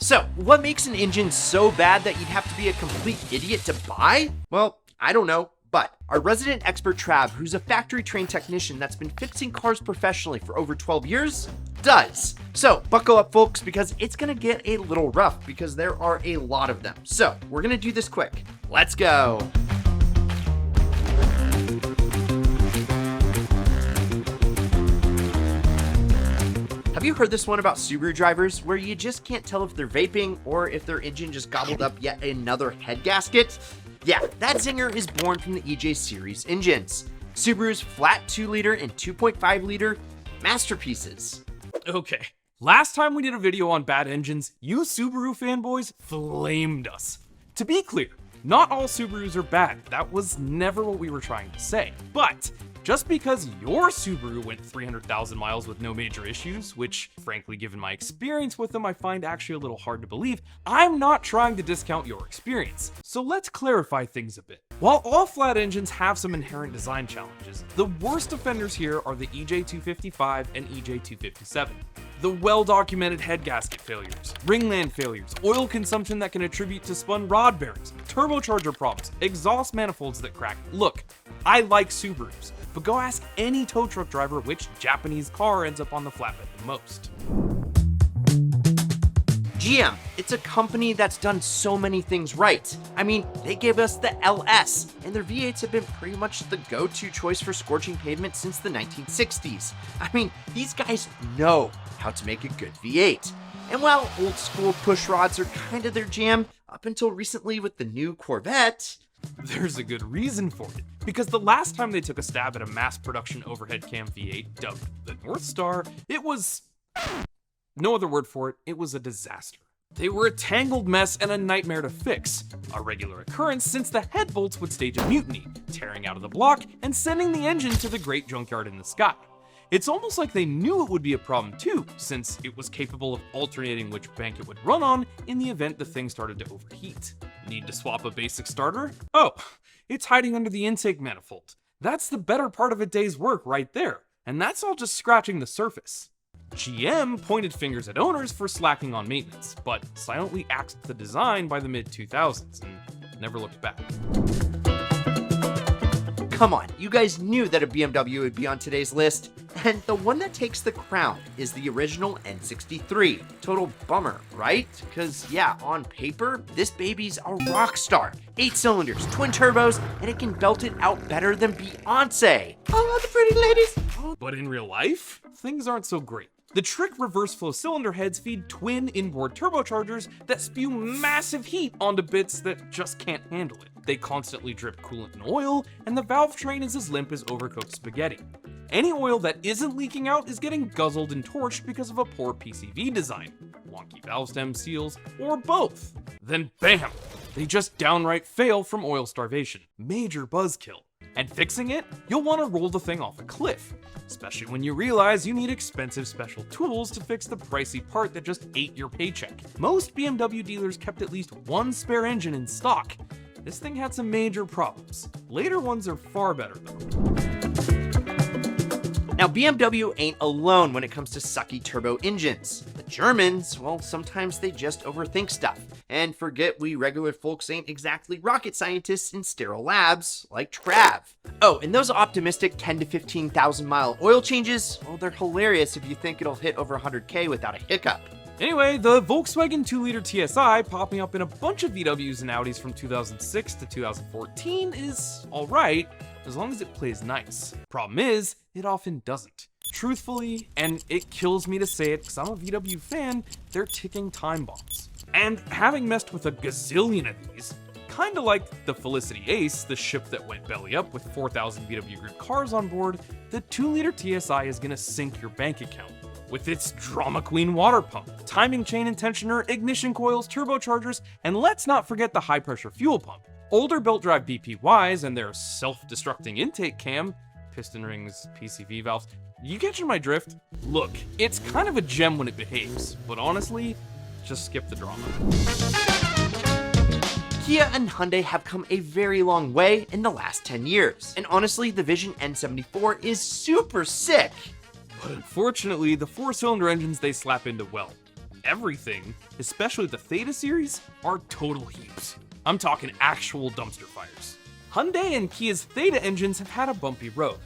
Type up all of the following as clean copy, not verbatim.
So, what makes an engine so bad that you'd have to be a complete idiot to buy? Well, I don't know. But our resident expert Trav, who's a factory-trained technician that's been fixing cars professionally for over 12 years, does. So buckle up, folks, because it's gonna get a little rough because there are a lot of them. So we're gonna do this quick. Let's go. Have you heard this one about Subaru drivers where you just can't tell if they're vaping or if their engine just gobbled up yet another head gasket? Yeah, that zinger is born from the EJ series engines. Subaru's flat 2-liter and 2.5-liter masterpieces. Okay, last time we did a video on bad engines, you Subaru fanboys flamed us. To be clear, not all Subarus are bad. That was never what we were trying to say. But just because your Subaru went 300,000 miles with no major issues, which frankly given my experience with them I find actually a little hard to believe, I'm not trying to discount your experience. So let's clarify things a bit. While all flat engines have some inherent design challenges, the worst offenders here are the EJ255 and EJ257. The well-documented head gasket failures, ringland failures, oil consumption that can attribute to spun rod bearings, turbocharger problems, exhaust manifolds that crack. Look, I like Subarus, but go ask any tow truck driver which Japanese car ends up on the flatbed the most. GM, it's a company that's done so many things right. I mean, they gave us the LS, and their V8s have been pretty much the go-to choice for scorching pavement since the 1960s. I mean, these guys know how to make a good V8. And while old school push rods are kind of their jam, up until recently with the new Corvette, there's a good reason for it, because the last time they took a stab at a mass production overhead cam V8 dubbed the Northstar, it was... no other word for it, it was a disaster. They were a tangled mess and a nightmare to fix, a regular occurrence since the head bolts would stage a mutiny, tearing out of the block and sending the engine to the great junkyard in the sky. It's almost like they knew it would be a problem too, since it was capable of alternating which bank it would run on in the event the thing started to overheat. Need to swap a basic starter? Oh, it's hiding under the intake manifold. That's the better part of a day's work right there, and that's all just scratching the surface. GM pointed fingers at owners for slacking on maintenance, but silently axed the design by the mid-2000s and never looked back. come on, you guys knew that a BMW would be on today's list, and the one that takes the crown is the original N63. Total bummer, right? Because yeah, on paper, this baby's a rock star. 8 cylinders, twin turbos, and it can belt it out better than Beyonce. Oh, the pretty ladies. But in real life, things aren't so great. The trick reverse flow cylinder heads feed twin inboard turbochargers that spew massive heat onto bits that just can't handle it. They constantly drip coolant and oil, and the valve train is as limp as overcooked spaghetti. Any oil that isn't leaking out is getting guzzled and torched because of a poor PCV design, wonky valve stem seals, or both. Then bam! They just downright fail from oil starvation. Major buzzkill. And fixing it, you'll want to roll the thing off a cliff, especially when you realize you need expensive special tools to fix the pricey part that just ate your paycheck. Most BMW dealers kept at least one spare engine in stock. This thing had some major problems. Later ones are far better though. Now, BMW ain't alone when it comes to sucky turbo engines. The Germans, well, sometimes they just overthink stuff and forget we regular folks ain't exactly rocket scientists in sterile labs like Trav. Oh, and those optimistic 10 to 15,000 mile oil changes, well, they're hilarious if you think it'll hit over 100K without a hiccup. Anyway, the Volkswagen 2-liter TSI popping up in a bunch of VWs and Audis from 2006 to 2014 is alright, as long as it plays nice. Problem is, it often doesn't. Truthfully, and it kills me to say it because I'm a VW fan, they're ticking time bombs. And having messed with a gazillion of these, kinda like the Felicity Ace, the ship that went belly up with 4,000 VW Group cars on board, the 2-liter TSI is gonna sink your bank account. With its drama queen water pump, timing chain and tensioner, ignition coils, turbochargers, and let's not forget the high pressure fuel pump. Older belt drive BPYs and their self-destructing intake cam, piston rings, PCV valves, you catching my drift? Look, it's kind of a gem when it behaves, but honestly, just skip the drama. Kia and Hyundai have come a very long way in the last 10 years, and honestly, the Vision N74 is super sick. But unfortunately, the 4-cylinder engines they slap into, well, everything, especially the Theta series, are total heaps. I'm talking actual dumpster fires. Hyundai and Kia's Theta engines have had a bumpy road.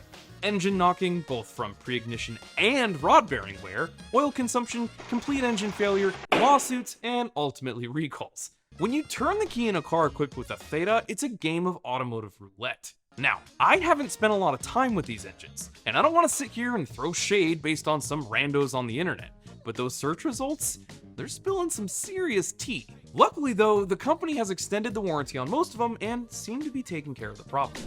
Engine knocking, both from pre-ignition and rod bearing wear, oil consumption, complete engine failure, lawsuits, and ultimately recalls. When you turn the key in a car equipped with a Theta, it's a game of automotive roulette. Now, I haven't spent a lot of time with these engines, and I don't want to sit here and throw shade based on some randos on the internet, but those search results, they're spilling some serious tea. Luckily though, the company has extended the warranty on most of them and seem to be taking care of the problem.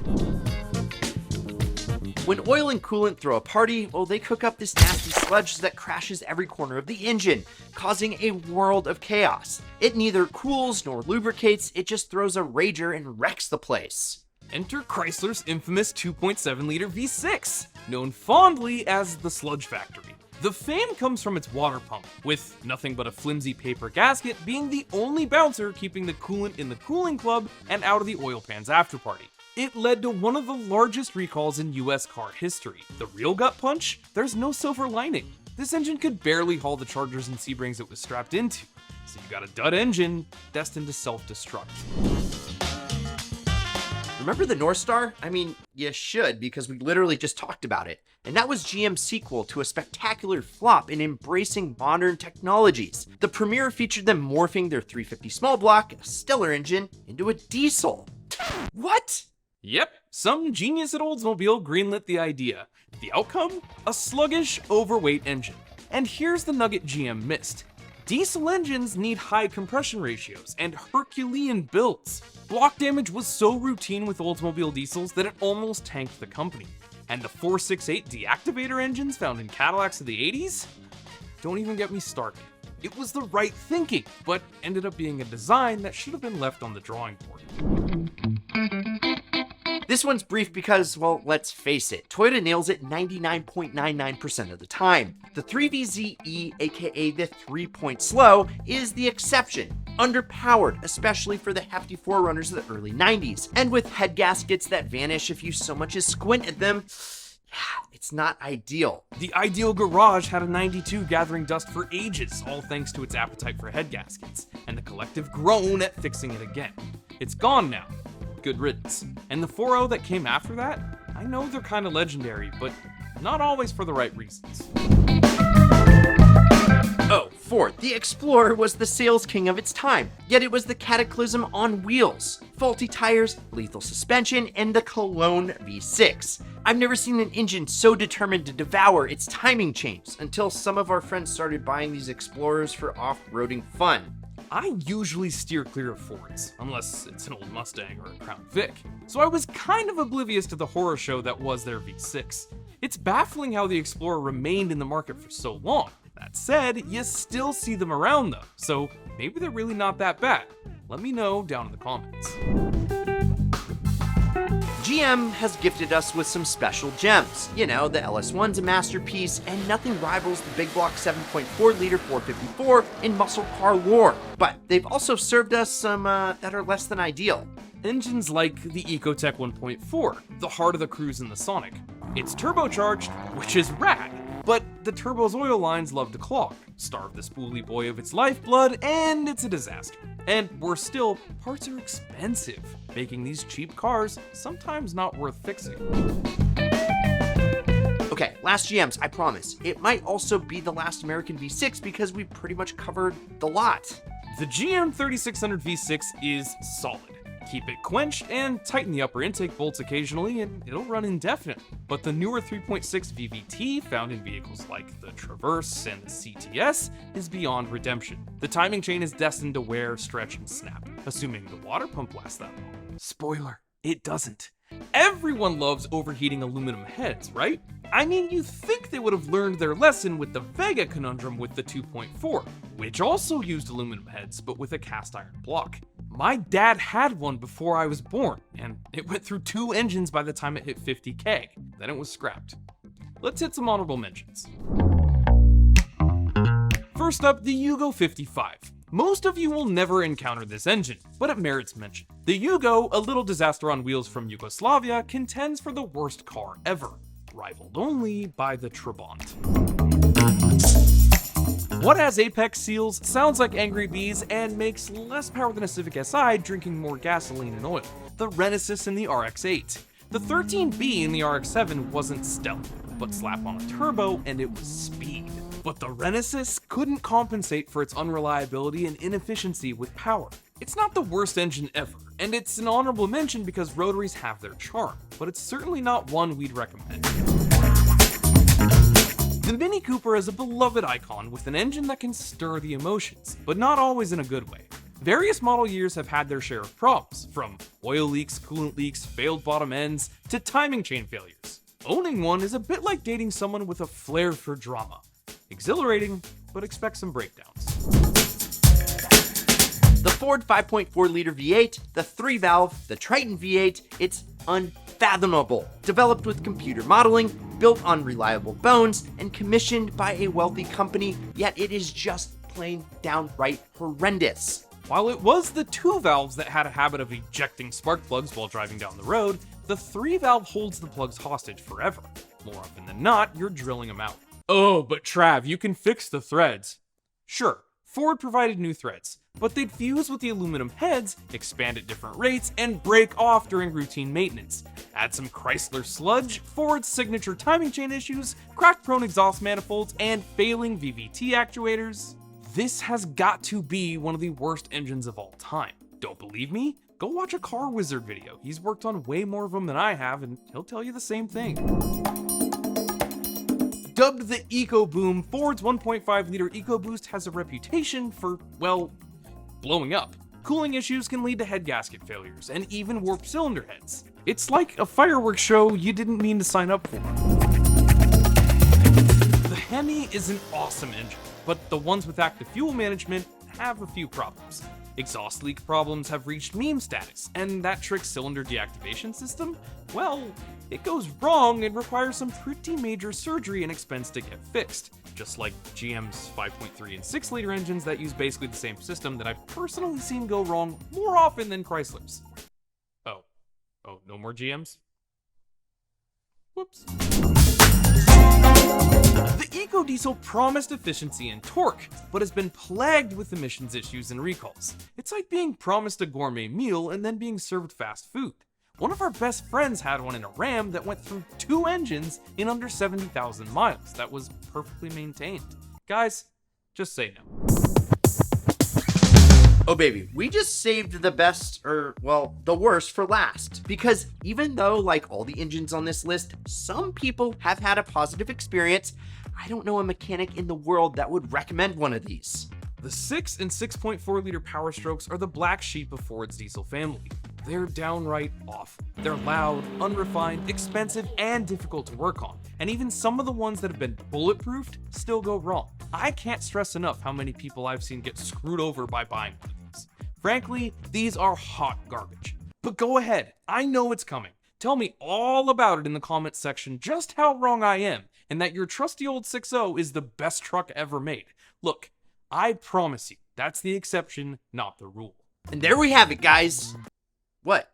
When oil and coolant throw a party, well, they cook up this nasty sludge that crashes every corner of the engine, causing a world of chaos. It neither cools nor lubricates, it just throws a rager and wrecks the place. Enter Chrysler's infamous 2.7-liter V6, known fondly as the Sludge Factory. The fame comes from its water pump, with nothing but a flimsy paper gasket being the only bouncer keeping the coolant in the cooling club and out of the oil pan's afterparty. It led to one of the largest recalls in US car history. The real gut punch? There's no silver lining. This engine could barely haul the chargers and Sebrings it was strapped into, so you got a dud engine destined to self-destruct. Remember the Northstar? I mean, you should, because we literally just talked about it. And that was GM's sequel to a spectacular flop in embracing modern technologies. The premiere featured them morphing their 350 small block, stellar engine, into a diesel. What? Yep, some genius at Oldsmobile greenlit the idea. The outcome? A sluggish, overweight engine. And here's the nugget GM missed. Diesel engines need high compression ratios and Herculean builds. Block damage was so routine with Oldsmobile diesels that it almost tanked the company. And the 468 deactivator engines found in Cadillacs of the 80s? Don't even get me started. It was the right thinking, but ended up being a design that should have been left on the drawing board. This one's brief because, well, let's face it, Toyota nails it 99.99% of the time. The 3VZE, aka the 3-point slow, is the exception. Underpowered, especially for the hefty forerunners of the early 90s. And with head gaskets that vanish if you so much as squint at them, it's not ideal. The ideal garage had a 92 gathering dust for ages, all thanks to its appetite for head gaskets, and the collective groan at fixing it again. It's gone now. Good riddance. And the 4.0 that came after that, I know they're kind of legendary, but not always for the right reasons. Oh, Ford, the Explorer was the sales king of its time, yet it was the cataclysm on wheels. Faulty tires, lethal suspension, and the Cologne V6. I've never seen an engine so determined to devour its timing chains, until some of our friends started buying these Explorers for off-roading fun. I usually steer clear of Fords, unless it's an old Mustang or a Crown Vic, so I was kind of oblivious to the horror show that was their V6. It's baffling how the Explorer remained in the market for so long. That said, you still see them around though, so maybe they're really not that bad. Let me know down in the comments. GM has gifted us with some special gems. You know, the LS1's a masterpiece, and nothing rivals the big block 7.4-liter 454 in muscle car lore. But they've also served us some that are less than ideal. Engines like the Ecotec 1.4, the heart of the Cruise and the Sonic. It's turbocharged, which is rad, but the turbo's oil lines love to clog, starve the spoolie boy of its lifeblood, and it's a disaster. And worse still, parts are expensive, making these cheap cars sometimes not worth fixing. Okay, last GMs, I promise. It might also be the last American V6 because we pretty much covered the lot. The GM 3600 V6 is solid. Keep it quenched and tighten the upper intake bolts occasionally and it'll run indefinitely. But the newer 3.6 VVT found in vehicles like the Traverse and the CTS is beyond redemption. The timing chain is destined to wear, stretch, and snap, assuming the water pump lasts that long. Spoiler, it doesn't. Everyone loves overheating aluminum heads, right? I mean, you think they would have learned their lesson with the Vega conundrum with the 2.4, which also used aluminum heads but with a cast iron block. My dad had one before I was born, and it went through 2 engines by the time it hit 50K. Then it was scrapped. Let's hit some honorable mentions. First up, the Yugo 55. Most of you will never encounter this engine, but it merits mention. The Yugo, a little disaster on wheels from Yugoslavia, contends for the worst car ever, rivaled only by the Trabant. What has apex seals, sounds like angry bees, and makes less power than a Civic Si drinking more gasoline and oil? The Renesis in the RX-8. The 13B in the RX-7 wasn't stellar, but slap on a turbo and it was speed. But the Renesis couldn't compensate for its unreliability and inefficiency with power. It's not the worst engine ever, and it's an honorable mention because rotaries have their charm, but it's certainly not one we'd recommend. The Mini Cooper is a beloved icon with an engine that can stir the emotions, but not always in a good way. Various model years have had their share of problems, from oil leaks, coolant leaks, failed bottom ends, to timing chain failures. Owning one is a bit like dating someone with a flair for drama. Exhilarating, but expect some breakdowns. The Ford 5.4-liter V8, the 3-valve, the Triton V8, it's unfathomable. Developed with computer modeling, built on reliable bones, and commissioned by a wealthy company, yet it is just plain downright horrendous. While it was the 2 valves that had a habit of ejecting spark plugs while driving down the road, the 3-valve holds the plugs hostage forever. More often than not, you're drilling them out. Oh, but Trav, you can fix the threads. Sure, Ford provided new threads, but they'd fuse with the aluminum heads, expand at different rates, and break off during routine maintenance. Add some Chrysler sludge, Ford's signature timing chain issues, crack-prone exhaust manifolds, and failing VVT actuators. This has got to be one of the worst engines of all time. Don't believe me? Go watch a Car Wizard video. He's worked on way more of them than I have, and he'll tell you the same thing. Dubbed the Eco Boom, Ford's 1.5-liter EcoBoost has a reputation for, well, blowing up. Cooling issues can lead to head gasket failures, and even warped cylinder heads. It's like a fireworks show you didn't mean to sign up for. The Hemi is an awesome engine, but the ones with active fuel management have a few problems. Exhaust leak problems have reached meme status, and that trick cylinder deactivation system, well, it goes wrong and requires some pretty major surgery and expense to get fixed. Just like GM's 5.3 and 6-liter engines that use basically the same system that I've personally seen go wrong more often than Chrysler's. Oh, no more GMs? Whoops. The EcoDiesel promised efficiency and torque, but has been plagued with emissions issues and recalls. It's like being promised a gourmet meal and then being served fast food. One of our best friends had one in a Ram that went through 2 engines in under 70,000 miles that was perfectly maintained. Guys, just say no. Oh baby, we just saved the best, or well, the worst for last. Because even though, like all the engines on this list, some people have had a positive experience, I don't know a mechanic in the world that would recommend one of these. The 6 and 6.4-liter powerstrokes are the black sheep of Ford's diesel family. They're downright awful. They're loud, unrefined, expensive, and difficult to work on. And even some of the ones that have been bulletproofed still go wrong. I can't stress enough how many people I've seen get screwed over by buying one of these. Frankly, these are hot garbage. But go ahead, I know it's coming. Tell me all about it in the comments section, just how wrong I am, and that your trusty old 6.0 is the best truck ever made. Look, I promise you, that's the exception, not the rule. And there we have it, guys. What?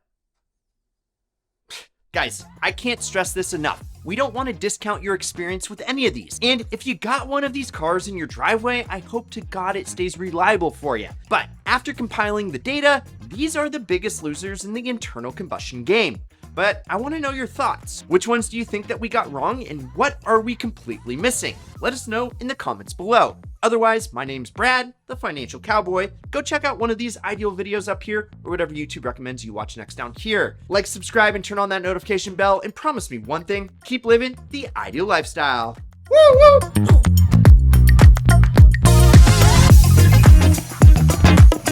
Guys, I can't stress this enough. We don't want to discount your experience with any of these. And if you got one of these cars in your driveway, I hope to God it stays reliable for you. But after compiling the data, these are the biggest losers in the internal combustion game. But I want to know your thoughts. Which ones do you think that we got wrong, and what are we completely missing? Let us know in the comments below. Otherwise, my name's Brad, the Financial Cowboy. Go check out one of these ideal videos up here, or whatever YouTube recommends you watch next down here. Like, subscribe, and turn on that notification bell, and promise me one thing, keep living the ideal lifestyle. Woo woo!